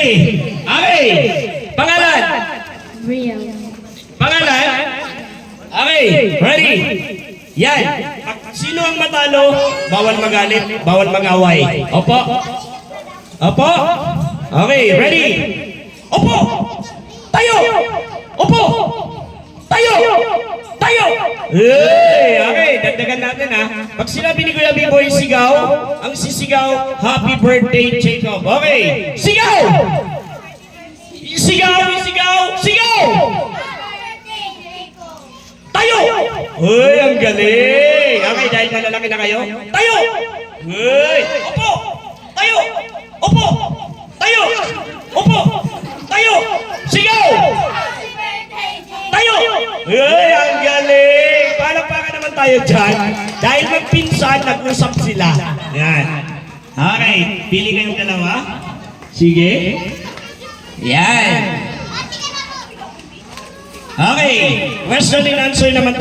Okay. Pangalan? Real. Pangalan? Okay. Ready? Yan. Sino ang matalo? Bawal magalit, bawal mag-away. Opo. Opo. Okay, ready? Opo. Tayo. Opo. Tayo. Tayo. Okay, dagdagan natin ha. Pag sinabi ni Kuya B-Boy sigaw, ang sisigaw, Happy Birthday, Jacob. Okay, sigaw! Sigaw, sigaw, sigaw! Tayo! Uy, ang galing! Okay, dahil malalaki na kayo, tayo! Uy! Opo! Tayo! Opo! Tayo! Opo! Tayo! Sigaw! Tayo! Uy, ang galing! Palakpakan naman tayo dyan. Dahil magpinsan, nag-usap sila. Yan. Okay, pili kayong dalawa. Sige. Yan. Okay, question and answer naman tayo.